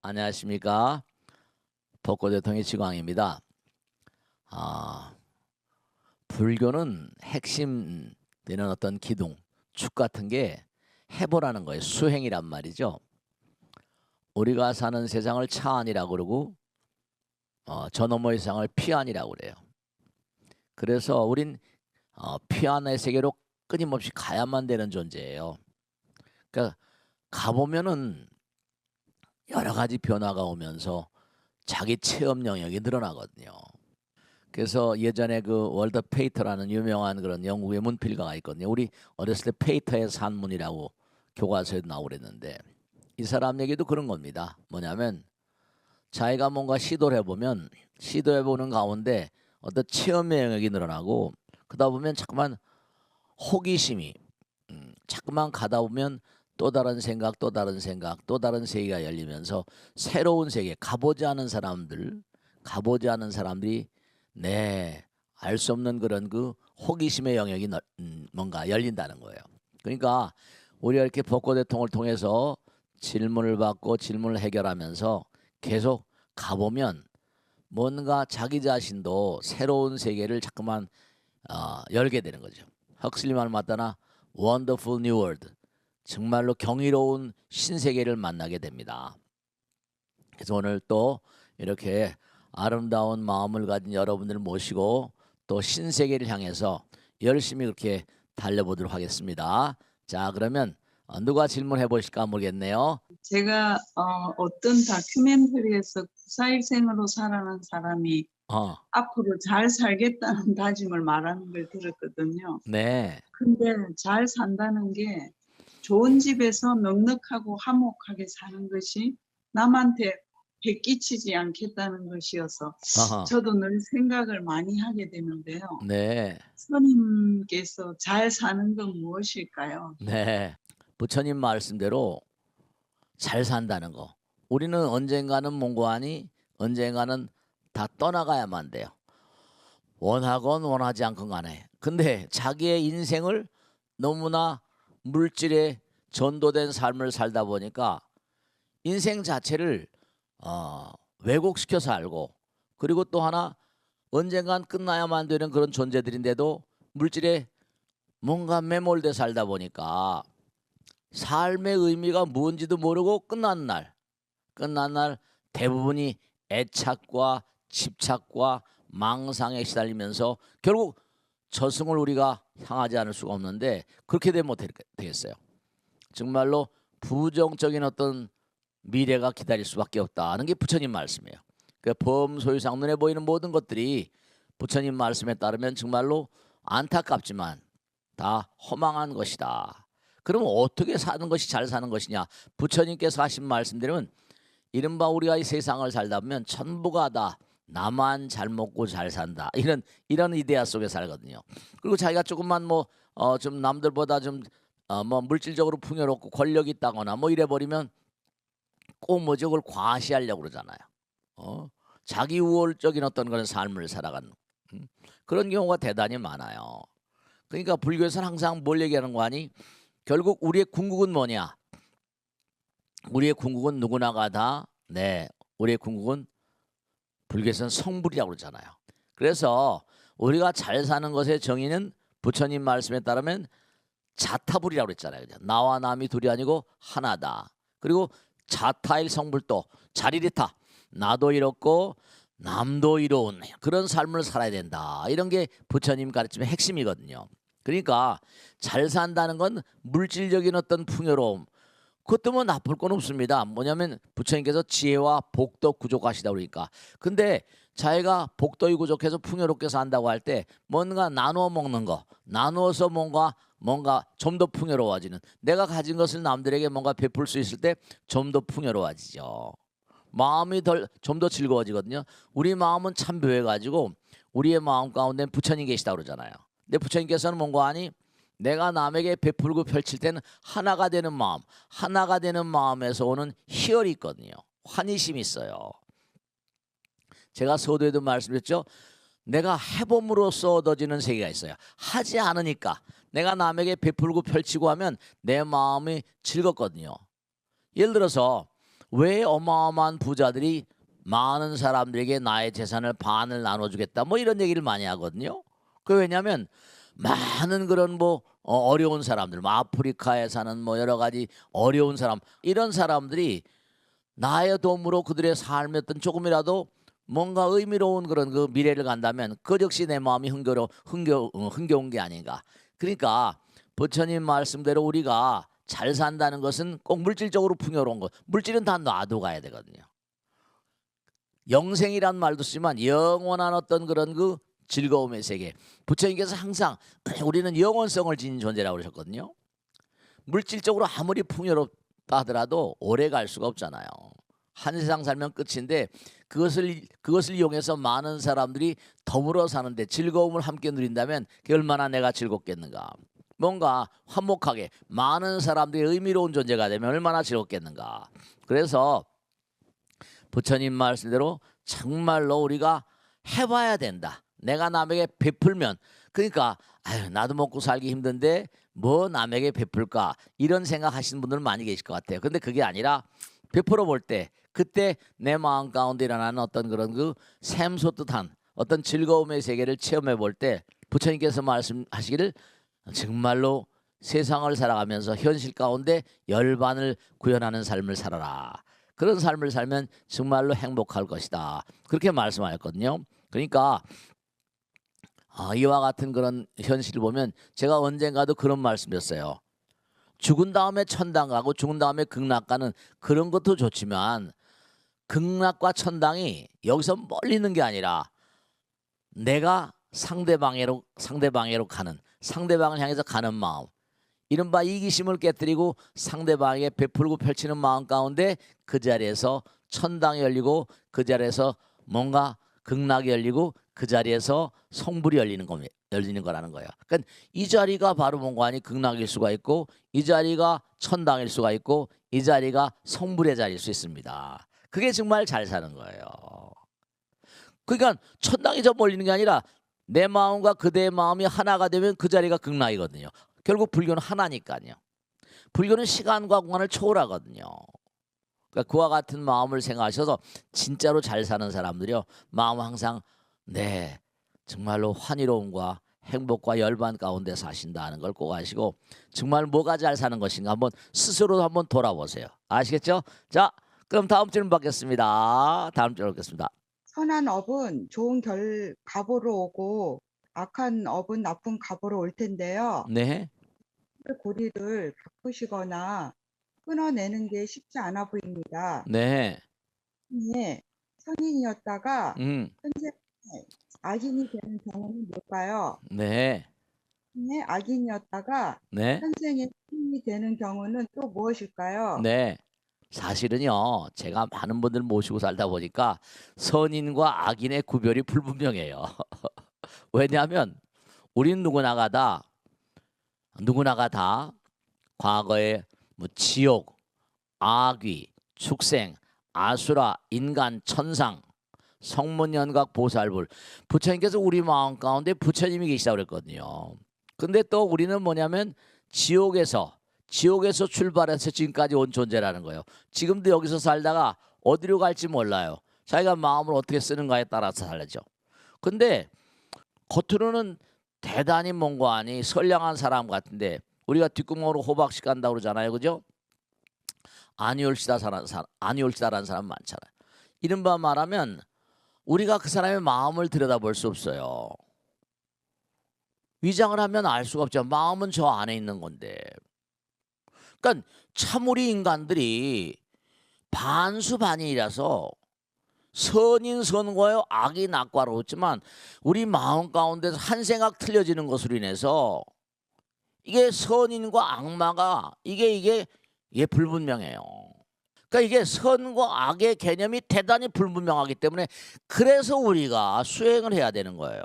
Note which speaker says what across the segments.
Speaker 1: 안녕하십니까. 벚꽃대통의 지광입니다. 아, 불교는 핵심 되는 어떤 기둥, 축 같은 게 해보라는 거예요. 수행이란 말이죠. 우리가 사는 세상을 차안이라고 그러고 저 너머의 세상을 피안이라고 그래요. 그래서 우린 피안의 세계로 끊임없이 가야만 되는 존재예요. 그러니까 가보면은 여러 가지 변화가 오면서 자기 체험 영역이 늘어나거든요. 그래서 예전에 그 월더 페이터라는 유명한 그런 영국의 문필가가 있거든요. 우리 어렸을 때 페이터의 산문이라고 교과서에 나오랬는데 이 사람 얘기도 그런 겁니다. 뭐냐면 자기가 뭔가 시도를 해보면 시도해보는 가운데 어떤 체험의 영역이 늘어나고 그러다 보면 자꾸만 호기심이 자꾸만 가다 보면 또 다른 생각, 또 다른 생각, 또 다른 세계가 열리면서 새로운 세계, 가보지 않은 사람들이 알 수 없는 그런 그 호기심의 영역이 뭔가 열린다는 거예요. 그러니까 우리가 이렇게 벚꽃대통을 통해서 질문을 받고 질문을 해결하면서 계속 가보면 뭔가 자기 자신도 새로운 세계를 자꾸만 열게 되는 거죠. 헉슬리 말 맞다나 Wonderful New World, 정말로 경이로운 신세계를 만나게 됩니다. 그래서 오늘 또 이렇게 아름다운 마음을 가진 여러분들을 모시고 또 신세계를 향해서 열심히 그렇게 달려보도록 하겠습니다. 자, 그러면 누가 질문해 보실까 모르겠네요.
Speaker 2: 제가 어떤 다큐멘터리에서 구사일생으로 살아난 사람이
Speaker 1: 어,
Speaker 2: 앞으로 잘 살겠다는 다짐을 말하는 걸 들었거든요.
Speaker 1: 네,
Speaker 2: 근데 잘 산다는 게 좋은 집에서 넉넉하고 화목하게 사는 것이 남한테 베끼치지 않겠다는 것이어서
Speaker 1: 어허,
Speaker 2: 저도 늘 생각을 많이 하게 되는데요.
Speaker 1: 네,
Speaker 2: 스님께서 잘 사는 건 무엇일까요?
Speaker 1: 네. 부처님 말씀대로 잘 산다는 거. 우리는 언젠가는 몽고하니 언젠가는 다 떠나가야만 돼요. 원하건 원하지 않건 간에. 근데 자기의 인생을 너무나 물질에 전도된 삶을 살다 보니까 인생 자체를 왜곡시켜 살고, 그리고 또 하나 언젠간 끝나야만 되는 그런 존재들인데도 물질에 뭔가 매몰돼 살다 보니까 삶의 의미가 뭔지도 모르고 끝난 날 대부분이 애착과 집착과 망상에 시달리면서 결국 저승을 우리가 향하지 않을 수가 없는데, 그렇게 되면 어떻게 되겠어요? 정말로 부정적인 어떤 미래가 기다릴 수밖에 없다는 게 부처님 말씀이에요. 그 범소유상 눈에 보이는 모든 것들이 부처님 말씀에 따르면 정말로 안타깝지만 다 허망한 것이다. 그러면 어떻게 사는 것이 잘 사는 것이냐? 부처님께서 하신 말씀대로는 이른바 우리가 이 세상을 살다 보면 전부가 다 나만 잘 먹고 잘 산다, 이런 이데아 속에 살거든요. 그리고 자기가 조금만 좀 남들보다 좀 물질적으로 풍요롭고 권력이 있다거나 이래 버리면 꼭 뭐죠, 그걸 과시하려고 그러잖아요. 자기 우월적인 어떤 그런 삶을 살아가는 그런 경우가 대단히 많아요. 그러니까 불교에서는 항상 뭘 얘기하는 거 아니? 결국 우리의 궁극은 뭐냐? 우리의 궁극은 누구나가 다, 우리의 궁극은 불교에서는 성불이라고 그러잖아요. 그래서 우리가 잘 사는 것의 정의는 부처님 말씀에 따르면 자타불이라고 그랬잖아요. 나와 남이 둘이 아니고 하나다. 그리고 자타일 성불도 자리리타, 나도 이롭고 남도 이로운 그런 삶을 살아야 된다. 이런 게 부처님 가르침의 핵심이거든요. 그러니까 잘 산다는 건 물질적인 어떤 풍요로움, 그것도 뭐 나쁠 건 없습니다. 뭐냐면 부처님께서 지혜와 복도 구족하시다 그러니까. 근데 자기가 복도이 구족해서 풍요롭게 산다고 할 때 뭔가 나누어 먹는 거, 나누어서 뭔가 좀 더 풍요로워지는, 내가 가진 것을 남들에게 뭔가 베풀 수 있을 때 좀 더 풍요로워지죠. 마음이 좀 더 즐거워지거든요. 우리 마음은 참 묘해가지고 우리의 마음 가운데 부처님 계시다 그러잖아요. 근데 부처님께서는 뭔가 하니 내가 남에게 베풀고 펼칠 때는 하나가 되는 마음, 하나가 되는 마음에서 오는 희열이 있거든요. 환희심이 있어요. 제가 서두에도 말씀드렸죠. 내가 해봄으로써 얻어지는 세계가 있어요. 하지 않으니까 내가 남에게 베풀고 펼치고 하면 내 마음이 즐겁거든요. 예를 들어서 왜 어마어마한 부자들이 많은 사람들에게 나의 재산을 반을 나눠주겠다 뭐 이런 얘기를 많이 하거든요. 그 왜냐하면 많은 그런 뭐 어려운 사람들, 뭐 아프리카에 사는 뭐 여러 가지 어려운 사람 이런 사람들이 나의 도움으로 그들의 삶에 어떤 조금이라도 뭔가 의미로운 그런 그 미래를 간다면 그 역시 내 마음이 흥겨운 게 아닌가. 그러니까 부처님 말씀대로 우리가 잘 산다는 것은 꼭 물질적으로 풍요로운 것. 물질은 다 놔도 가야 되거든요. 영생이란 말도 쓰지만 영원한 어떤 그런 그 즐거움의 세계. 부처님께서 항상 우리는 영원성을 지닌 존재라고 그러셨거든요. 물질적으로 아무리 풍요롭다 하더라도 오래 갈 수가 없잖아요. 한 세상 살면 끝인데 그것을 이용해서 많은 사람들이 더불어 사는데 즐거움을 함께 누린다면 그게 얼마나 내가 즐겁겠는가. 뭔가 화목하게 많은 사람들이 의미로운 존재가 되면 얼마나 즐겁겠는가. 그래서 부처님 말씀대로 정말로 우리가 해봐야 된다. 내가 남에게 베풀면 그러니까 아유 나도 먹고 살기 힘든데 뭐 남에게 베풀까 이런 생각하시는 분들은 많이 계실 것 같아요. 근데 그게 아니라 베풀어 볼 때 그때 내 마음 가운데 일어나는 어떤 그런 그 샘솟듯한 어떤 즐거움의 세계를 체험해 볼 때 부처님께서 말씀하시기를 정말로 세상을 살아가면서 현실 가운데 열반을 구현하는 삶을 살아라. 그런 삶을 살면 정말로 행복할 것이다. 그렇게 말씀하셨거든요. 그러니까 이와 같은 그런 현실을 보면 제가 언젠가도 그런 말씀이었어요. 죽은 다음에 천당 가고 죽은 다음에 극락 가는 그런 것도 좋지만 극락과 천당이 여기서 멀리 있는 게 아니라 내가 상대방으로 가는 상대방을 향해서 가는 마음 이른바 이기심을 깨뜨리고 상대방에게 베풀고 펼치는 마음 가운데 그 자리에서 천당이 열리고 그 자리에서 뭔가 극락이 열리고 그 자리에서 성불이 열리는 거라는 거예요. 그러니까 이 자리가 바로 뭔가 극락일 수가 있고 이 자리가 천당일 수가 있고 이 자리가 성불의 자리일 수 있습니다. 그게 정말 잘 사는 거예요. 그러니까 천당이 저 멀리는 게 아니라 내 마음과 그대의 마음이 하나가 되면 그 자리가 극락이거든요. 결국 불교는 하나니까요. 불교는 시간과 공간을 초월하거든요. 그러니까 그와 같은 마음을 생각하셔서 진짜로 잘 사는 사람들이요. 마음 항상 네 정말로 환희로움과 행복과 열반 가운데 사신다는 걸 꼭 아시고 정말 뭐가 잘 사는 것인가 한번 스스로 한번 돌아보세요. 아시겠죠? 자 그럼 다음 질문 받겠습니다. 다음 질문 받겠습니다.
Speaker 3: 선한 업은 좋은 갑으로 오고 악한 업은 나쁜 갑으로 올 텐데요.
Speaker 1: 네.
Speaker 3: 그 고리를 바꾸시거나 끊어내는 게 쉽지 않아 보입니다.
Speaker 1: 네.
Speaker 3: 네, 선인이었다가
Speaker 1: 음.
Speaker 3: 현재 악인이 되는 경우는 뭘까요?
Speaker 1: 네.
Speaker 3: 네, 악인이었다가
Speaker 1: 네.
Speaker 3: 현생에 선인이 되는 경우는 또 무엇일까요?
Speaker 1: 네. 사실은요, 제가 많은 분들 모시고 살다 보니까 선인과 악인의 구별이 불분명해요. 왜냐하면 우린 누구나가 다 과거에 뭐 지옥, 악귀, 축생, 아수라, 인간, 천상, 성문연각, 보살불 부처님께서 우리 마음 가운데 부처님이 계시다고 그랬거든요. 근데 또 우리는 뭐냐면 지옥에서 출발해서 지금까지 온 존재라는 거예요. 지금도 여기서 살다가 어디로 갈지 몰라요. 자기가 마음을 어떻게 쓰는가에 따라서 달라져. 근데 겉으로는 대단히 뭔가하니 선량한 사람 같은데 우리가 뒷구멍으로 호박씨 간다고 그러잖아요. 그죠? 아니올시다라는 사람 많잖아요. 이른바 말하면 우리가 그 사람의 마음을 들여다볼 수 없어요. 위장을 하면 알 수가 없죠. 마음은 저 안에 있는 건데. 그러니까 참 우리 인간들이 반수반이라서 선인 선과요 악인 악과로 했지만 우리 마음 가운데서 한 생각 틀려지는 것으로 인해서 이게 선인과 악마가 이게 불분명해요. 그러니까 이게 선과 악의 개념이 대단히 불분명하기 때문에 그래서 우리가 수행을 해야 되는 거예요.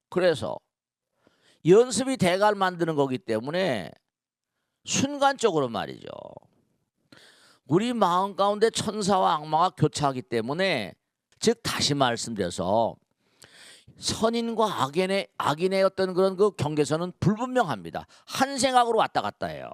Speaker 1: 그래서 연습이 대가를 만드는 거기 때문에 순간적으로 말이죠. 우리 마음 가운데 천사와 악마가 교차하기 때문에 즉 다시 말씀드려서 선인과 악인의 어떤 그런 그 경계선은 불분명합니다. 한 생각으로 왔다 갔다 해요.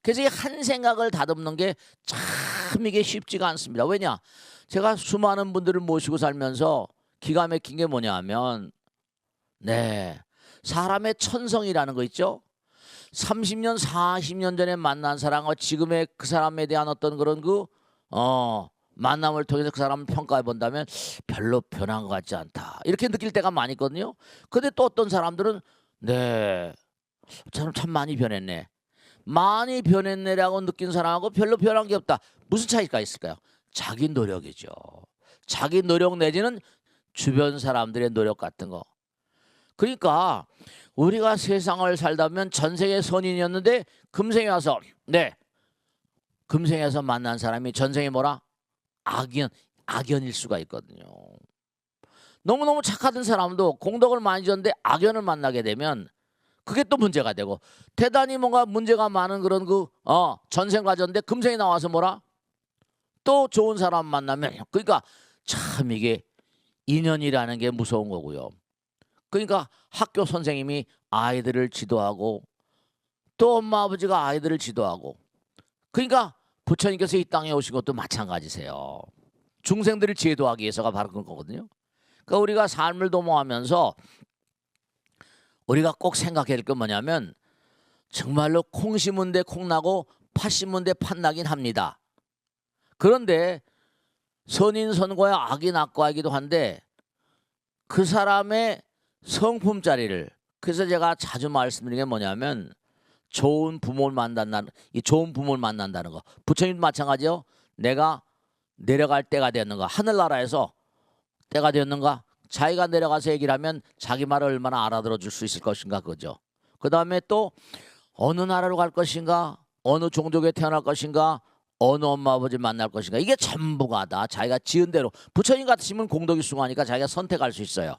Speaker 1: 그래서 이 한 생각을 다듬는 게 참 이게 쉽지가 않습니다. 왜냐? 제가 수많은 분들을 모시고 살면서 기가 막힌 게 뭐냐 하면 네. 사람의 천성이라는 거 있죠? 30년, 40년 전에 만난 사람과 지금의 그 사람에 대한 어떤 그런 만남을 통해서 그 사람을 평가해 본다면 별로 변한 것 같지 않다. 이렇게 느낄 때가 많이 있거든요. 근데 또 어떤 사람들은 네. 참 많이 변했네. 많이 변했네라고 느낀 사람하고 별로 변한 게 없다. 무슨 차이가 있을까요? 자기 노력이죠. 자기 노력 내지는 주변 사람들의 노력 같은 거. 그러니까 우리가 세상을 살다면 전생에 선인이었는데 금생에 와서 네. 금생에서 만난 사람이 전생에 뭐라? 악연일 수가 있거든요. 너무너무 착하던 사람도 공덕을 많이 줬는데 악연을 만나게 되면 그게 또 문제가 되고 대단히 뭔가 문제가 많은 그런 전생 가졌는데 금생에 나와서 뭐라? 또 좋은 사람 만나면 그러니까 참 이게 인연이라는 게 무서운 거고요. 그러니까 학교 선생님이 아이들을 지도하고 또 엄마 아버지가 아이들을 지도하고 그러니까 부처님께서 이 땅에 오신 것도 마찬가지세요. 중생들을 지도하기 위해서가 바로 그런 거거든요. 그러니까 우리가 삶을 도모하면서 우리가 꼭 생각해야 될 건 뭐냐면 정말로 콩 심은 데 콩 나고 팥 심은 데 팥 나긴 합니다. 그런데 선인 선고야 악이 낙고하기도 한데 그 사람의 성품 자리를 그래서 제가 자주 말씀드리는 게 뭐냐면 좋은 부모를 만난다는 거. 부처님도 마찬가지요. 내가 내려갈 때가 되었는가. 하늘나라에서 때가 되었는가. 자기가 내려가서 얘기를 하면 자기 말을 얼마나 알아들어 줄 수 있을 것인가 그죠. 그 다음에 또 어느 나라로 갈 것인가. 어느 종족에 태어날 것인가. 어느 엄마 아버지 만날 것인가. 이게 전부가 다 자기가 지은 대로. 부처님 같으시면 공덕이 숭하니까 자기가 선택할 수 있어요.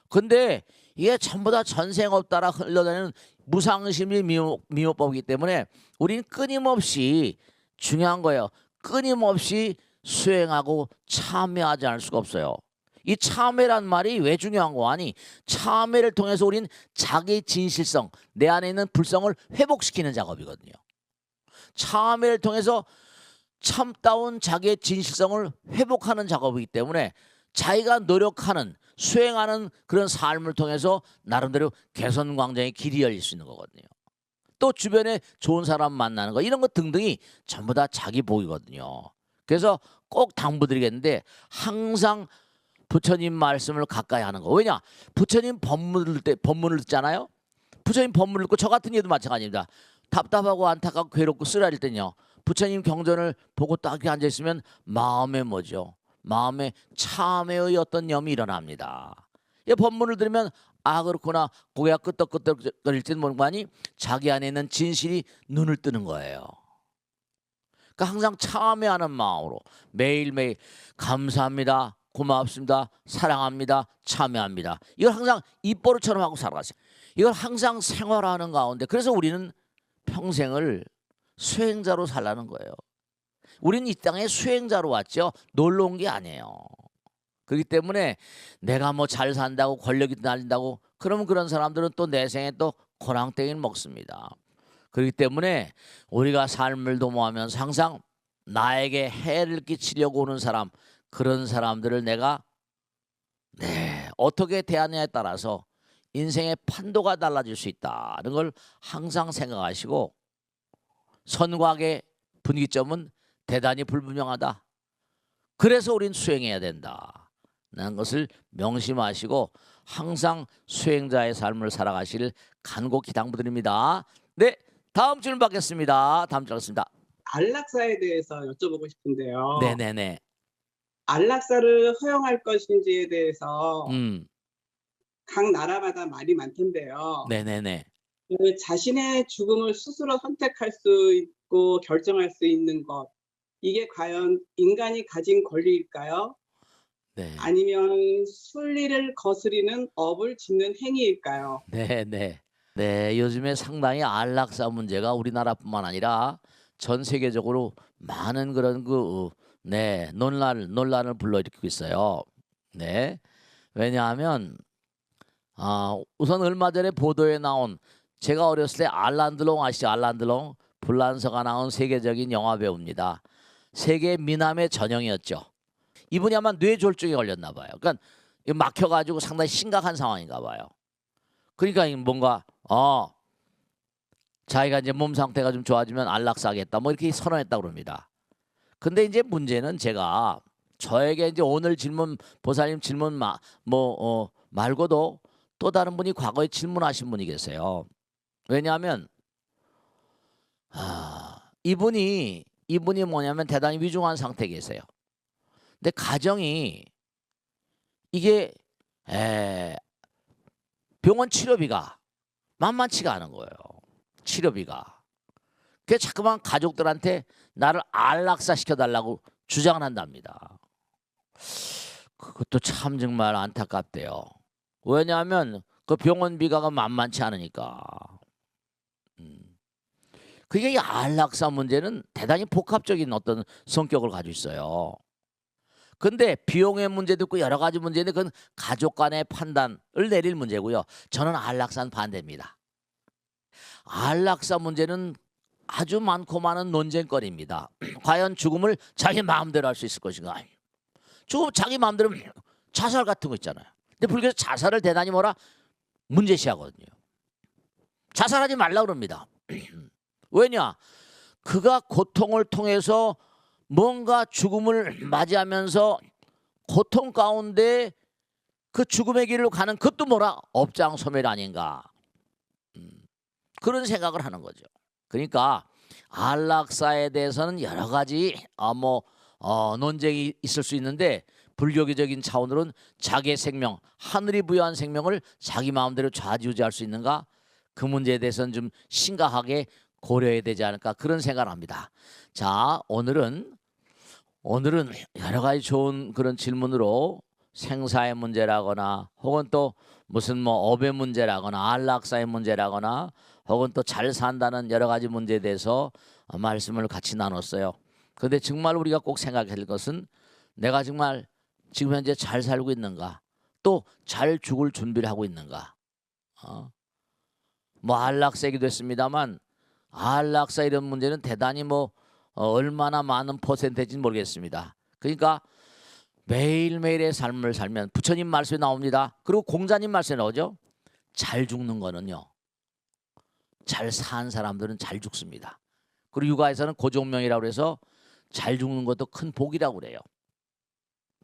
Speaker 1: 근데 이게 전부 다 전생 따라 흘러다니는 무상심리 미호법이기 때문에 우리는 끊임없이 중요한 거예요. 끊임없이 수행하고 참여하지 않을 수가 없어요. 이 참회란 말이 왜 중요한 거 아니? 참회를 통해서 우리는 자기 진실성, 내 안에 있는 불성을 회복시키는 작업이거든요. 참회를 통해서 참다운 자기의 진실성을 회복하는 작업이기 때문에 자기가 노력하는 수행하는 그런 삶을 통해서 나름대로 개선 광장의 길이 열릴 수 있는 거거든요. 또 주변에 좋은 사람 만나는 거 이런 것 등등이 전부 다 자기 복이거든요. 그래서 꼭 당부드리겠는데 항상 부처님 말씀을 가까이 하는 거. 왜냐? 부처님 법문을 듣잖아요. 부처님 법문을 듣고 저 같은 이도 마찬가지입니다. 답답하고 안타깝고 괴롭고 쓰라릴 때는요. 부처님 경전을 보고 딱 이렇게 앉아있으면 마음에 뭐죠? 마음에 참회의 어떤 염이 일어납니다. 이 법문을 들으면 아 그렇구나 고개가 끄덕끄덕거릴지는 모르니 자기 안에 있는 진실이 눈을 뜨는 거예요. 그러니까 항상 참회하는 마음으로 매일매일 감사합니다. 고맙습니다. 사랑합니다. 참여합니다. 이걸 항상 입버릇처럼 하고 살아가세요. 이걸 항상 생활하는 가운데 그래서 우리는 평생을 수행자로 살라는 거예요. 우리는 이 땅에 수행자로 왔죠. 놀러 온 게 아니에요. 그렇기 때문에 내가 뭐 잘 산다고 권력이 날린다고 그러면 그런 사람들은 또 내 생에 또 고랑땡이를 먹습니다. 그렇기 때문에 우리가 삶을 도모하면서 항상 나에게 해를 끼치려고 오는 사람 그런 사람들을 내가 어떻게 대하느냐에 따라서 인생의 판도가 달라질 수 있다는 걸 항상 생각하시고 선과의 분기점은 대단히 불분명하다. 그래서 우린 수행해야 된다는 것을 명심하시고 항상 수행자의 삶을 살아가시길 간곡히 당부드립니다. 네, 다음 질문 받겠습니다. 다음 질문 받겠습니다.
Speaker 4: 안락사에 대해서 여쭤보고 싶은데요.
Speaker 1: 네네네.
Speaker 4: 안락사를 허용할 것인지에 대해서
Speaker 1: 음,
Speaker 4: 각 나라마다 말이 많던데요.
Speaker 1: 네네네.
Speaker 4: 그 자신의 죽음을 스스로 선택할 수 있고 결정할 수 있는 것, 이게 과연 인간이 가진 권리일까요?
Speaker 1: 네,
Speaker 4: 아니면 순리를 거스리는 업을 짓는 행위일까요?
Speaker 1: 네네. 네, 요즘에 상당히 안락사 문제가 우리나라뿐만 아니라 전 세계적으로 많은 그런 논란을 불러일으키고 있어요. 네, 왜냐하면 우선 얼마 전에 보도에 나온 제가 어렸을 때 알란드롱 아시죠? 알란드롱 불란서가 나온 세계적인 영화 배우입니다. 세계 미남의 전형이었죠. 이분이 아마 뇌졸중에 걸렸나 봐요. 그러니까 막혀가지고 상당히 심각한 상황인가 봐요. 그러니까 뭔가 자기가 이제 몸 상태가 좀 좋아지면 안락사하겠다 뭐 이렇게 선언했다고 그럽니다. 근데 이제 문제는 제가 저에게 이제 오늘 질문 보살님 질문 말고도 또 다른 분이 과거에 질문하신 분이 계세요. 왜냐하면 이분이 뭐냐면 대단히 위중한 상태에 계세요. 근데 가정이 이게 병원 치료비가 만만치가 않은 거예요. 치료비가. 그래서 자꾸만 가족들한테 나를 안락사 시켜달라고 주장을 한답니다. 그것도 참 정말 안타깝대요. 왜냐하면 그 병원비가 만만치 않으니까. 그게 이 안락사 문제는 대단히 복합적인 어떤 성격을 가지고 있어요. 근데 비용의 문제도 있고 여러 가지 문제인데 그건 가족 간의 판단을 내릴 문제고요. 저는 안락사는 반대입니다. 안락사 문제는 아주 많고 많은 논쟁거리입니다. 과연 죽음을 자기 마음대로 할 수 있을 것인가? 죽음 자기 마음대로 자살 같은 거 있잖아요. 근데 불교에서 자살을 대단히 문제시하거든요. 자살하지 말라 그럽니다. 왜냐? 그가 고통을 통해서 뭔가 죽음을 맞이하면서 고통 가운데 그 죽음의 길로 가는 그것도 업장소멸 아닌가. 그런 생각을 하는 거죠. 그러니까 안락사에 대해서는 여러 가지 논쟁이 있을 수 있는데 불교적인 차원으로는 자기의 생명, 하늘이 부여한 생명을 자기 마음대로 좌지우지할 수 있는가? 그 문제에 대해서는 좀 심각하게 고려해야 되지 않을까 그런 생각을 합니다. 자, 오늘은 여러 가지 좋은 그런 질문으로 생사의 문제라거나 혹은 또 무슨 업의 문제라거나 안락사의 문제라거나 혹은 또 잘 산다는 여러 가지 문제에 대해서 말씀을 같이 나눴어요. 그런데 정말 우리가 꼭 생각해야 할 것은 내가 정말 지금 현재 잘 살고 있는가, 또 잘 죽을 준비를 하고 있는가. 안락사이기도 했습니다만 안락사 이런 문제는 대단히 얼마나 많은 퍼센테이지는 모르겠습니다. 그러니까 매일매일의 삶을 살면 부처님 말씀이 나옵니다. 그리고 공자님 말씀이 나오죠. 잘 죽는 거는요, 잘 산 사람들은 잘 죽습니다. 그리고 육아에서는 고종명이라고 해서 잘 죽는 것도 큰 복이라고 그래요.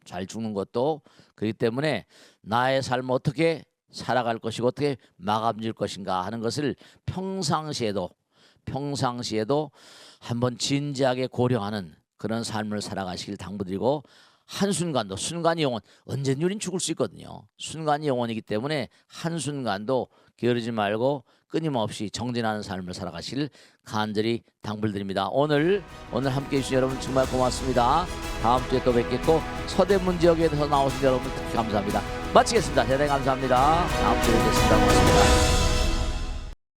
Speaker 1: 잘 죽는 것도. 그렇기 때문에 나의 삶을 어떻게 살아갈 것이고 어떻게 마감질 것인가 하는 것을 평상시에도 한번 진지하게 고려하는 그런 삶을 살아가시길 당부드리고, 한순간도, 순간이 영원, 언제든 우린 죽을 수 있거든요. 순간이 영원이기 때문에 한순간도 게으르지 말고 끊임없이 정진하는 삶을 살아가시길 간절히 당부드립니다. 오늘 함께해 주신 여러분 정말 고맙습니다. 다음 주에 또 뵙겠고, 서대문 지역에 대해서 나오신 여러분 특히 감사합니다. 마치겠습니다. 대단히 감사합니다. 다음 주에 뵙겠습니다. 고맙습니다.